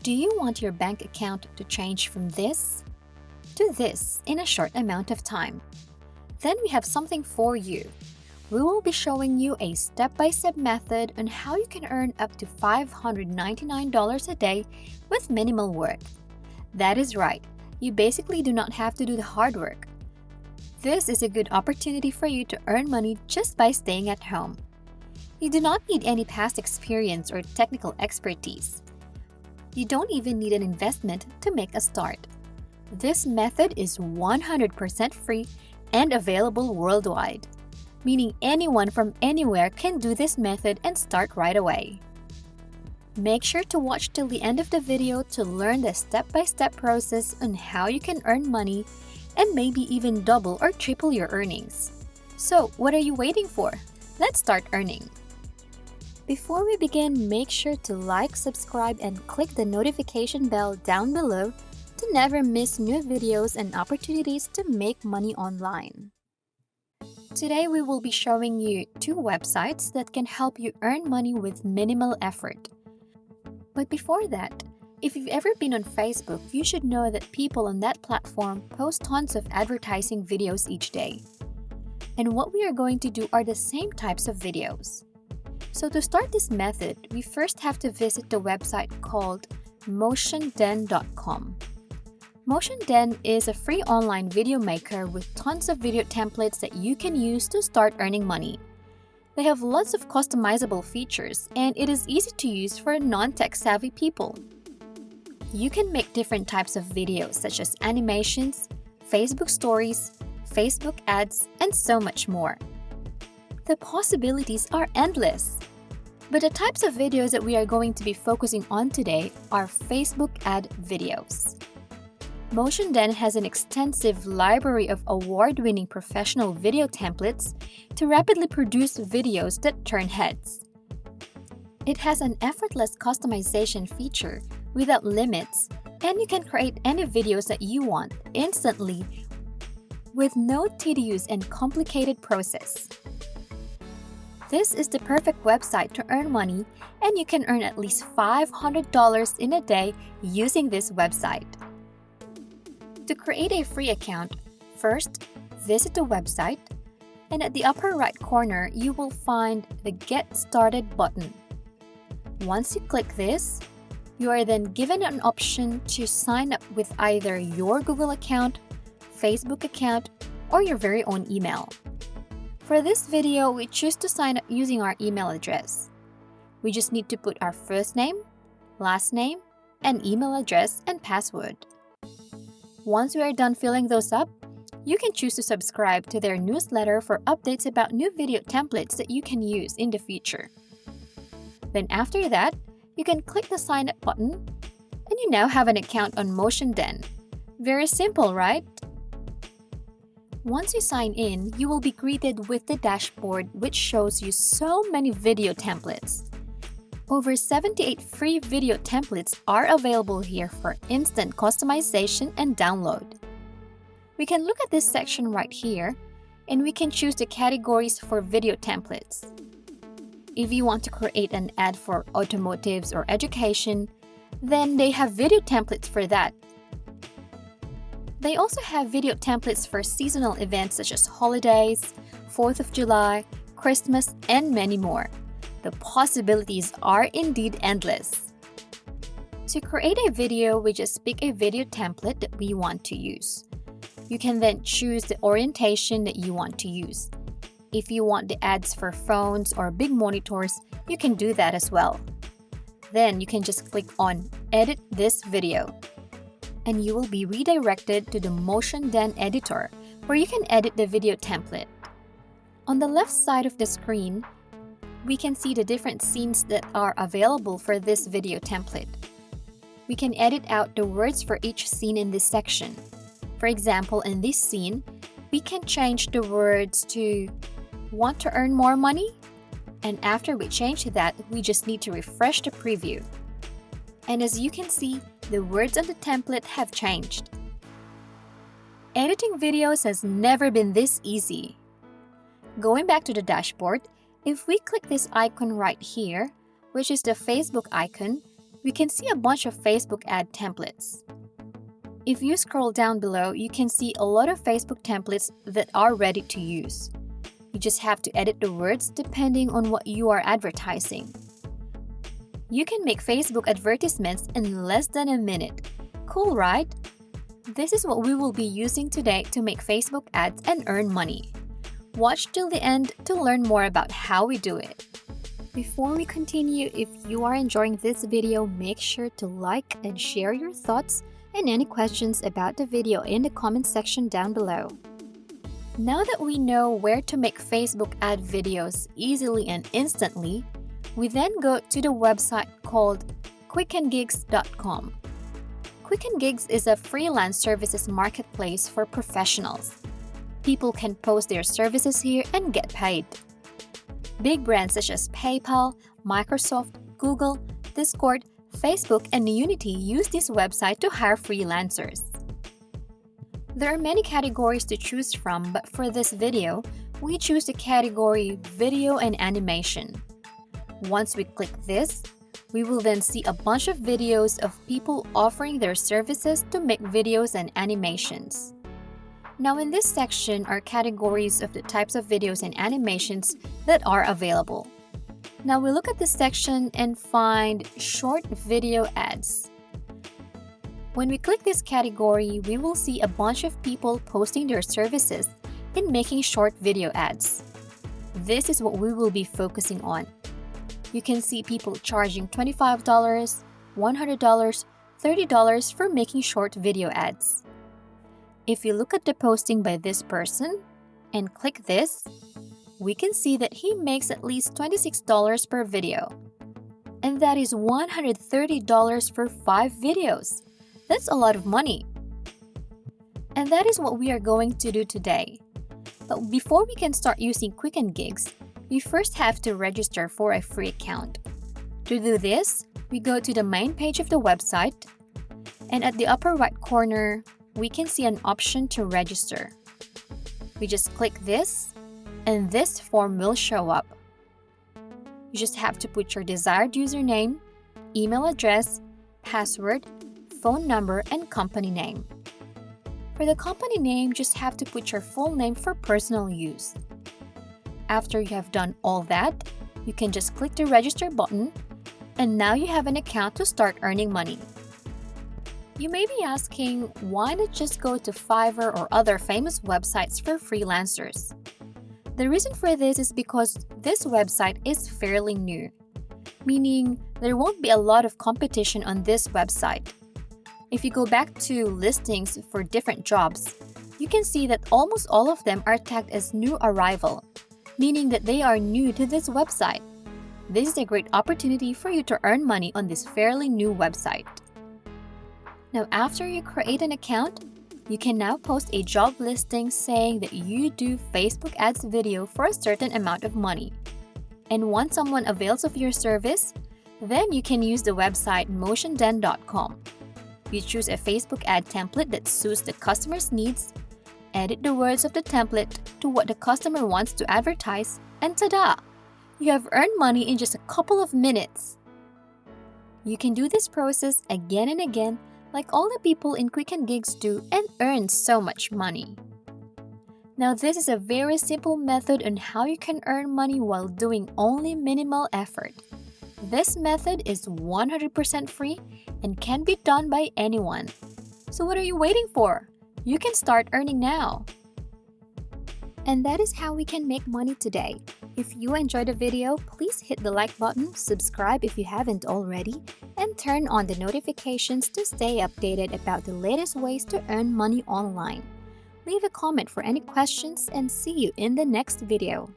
Do you want your bank account to change from this to this in a short amount of time? Then we have something for you. We will be showing you a step-by-step method on how you can earn up to $599 a day with minimal work. That is right, you basically do not have to do the hard work. This is a good opportunity for you to earn money just by staying at home. You do not need any past experience or technical expertise. You don't even need an investment to make a start. This method is 100% free and available worldwide, meaning anyone from anywhere can do this method and start right away. Make sure to watch till the end of the video to learn the step-by-step process on how you can earn money and maybe even double or triple your earnings. So, what are you waiting for? Let's start earning. Before we begin, make sure to like, subscribe, and click the notification bell down below to never miss new videos and opportunities to make money online. Today, we will be showing you 2 websites that can help you earn money with minimal effort. But before that, if you've ever been on Facebook, you should know that people on that platform post tons of advertising videos each day. And what we are going to do are the same types of videos. So to start this method, we first have to visit the website called Motionden.com. Motionden is a free online video maker with tons of video templates that you can use to start earning money. They have lots of customizable features, and it is easy to use for non-tech savvy people. You can make different types of videos such as animations, Facebook stories, Facebook ads, and so much more. The possibilities are endless. But the types of videos that we are going to be focusing on today are Facebook ad videos. Motionden has an extensive library of award-winning professional video templates to rapidly produce videos that turn heads. It has an effortless customization feature without limits, and you can create any videos that you want instantly with no tedious and complicated process. This is the perfect website to earn money, and you can earn at least $500 in a day using this website. To create a free account, first visit the website, and at the upper right corner you will find the Get Started button. Once you click this, you are then given an option to sign up with either your Google account, Facebook account, or your very own email. For this video, we choose to sign up using our email address. We just need to put our first name, last name, and email address and password. Once we are done filling those up, you can choose to subscribe to their newsletter for updates about new video templates that you can use in the future. Then after that, you can click the sign up button, and you now have an account on Motionden. Very simple, right? Once you sign in, you will be greeted with the dashboard, which shows you so many video templates. Over 78 free video templates are available here for instant customization and download. We can look at this section right here, and we can choose the categories for video templates. If you want to create an ad for automotives or education, then they have video templates for that. They also have video templates for seasonal events such as holidays, 4th of July, Christmas, and many more. The possibilities are indeed endless. To create a video, we just pick a video template that we want to use. You can then choose the orientation that you want to use. If you want the ads for phones or big monitors, you can do that as well. Then you can just click on Edit this video, and you will be redirected to the Motionden editor, where you can edit the video template. On the left side of the screen, we can see the different scenes that are available for this video template. We can edit out the words for each scene in this section. For example, in this scene, we can change the words to "Want to earn more money?" And after we change that, we just need to refresh the preview. And as you can see, the words on the template have changed. Editing videos has never been this easy. Going back to the dashboard, if we click this icon right here, which is the Facebook icon, we can see a bunch of Facebook ad templates. If you scroll down below, you can see a lot of Facebook templates that are ready to use. You just have to edit the words depending on what you are advertising. You can make Facebook advertisements in less than a minute. Cool, right? This is what we will be using today to make Facebook ads and earn money. Watch till the end to learn more about how we do it. Before we continue, if you are enjoying this video, make sure to like and share your thoughts and any questions about the video in the comment section down below. Now that we know where to make Facebook ad videos easily and instantly, we then go to the website called quickengigs.com. Quickengigs is a freelance services marketplace for professionals. People can post their services here and get paid. Big brands such as PayPal, Microsoft, Google, Discord, Facebook, and Unity use this website to hire freelancers. There are many categories to choose from, but for this video, we choose the category Video and Animation. Once we click this, we will then see a bunch of videos of people offering their services to make videos and animations. Now in this section are categories of the types of videos and animations that are available. Now we look at this section and find short video ads. When we click this category, we will see a bunch of people posting their services in making short video ads. This is what we will be focusing on. You can see people charging $25, $100, $30 for making short video ads. If you look at the posting by this person and click this, we can see that he makes at least $26 per video. And that is $130 for 5 videos. That's a lot of money. And that is what we are going to do today. But before we can start using quickengigs, we first have to register for a free account. To do this, we go to the main page of the website, and at the upper right corner, we can see an option to register. We just click this, and this form will show up. You just have to put your desired username, email address, password, phone number, and company name. For the company name, just have to put your full name for personal use. After you have done all that, you can just click the register button, and now you have an account to start earning money. You may be asking, why not just go to Fiverr or other famous websites for freelancers? The reason for this is because this website is fairly new, meaning there won't be a lot of competition on this website. If you go back to listings for different jobs, you can see that almost all of them are tagged as new arrival, meaning that they are new to this website. This is a great opportunity for you to earn money on this fairly new website. Now, after you create an account, you can now post a job listing saying that you do Facebook ads video for a certain amount of money. And once someone avails of your service, then you can use the website Motionden.com. You choose a Facebook ad template that suits the customer's needs, edit the words of the template to what the customer wants to advertise, and ta-da! You have earned money in just a couple of minutes. You can do this process again and again like all the people in quickengigs do and earn so much money. Now this is a very simple method on how you can earn money while doing only minimal effort. This method is 100% free and can be done by anyone. So what are you waiting for? You can start earning now. And that is how we can make money today. If you enjoyed the video, please hit the like button, subscribe if you haven't already, and turn on the notifications to stay updated about the latest ways to earn money online. Leave a comment for any questions and see you in the next video.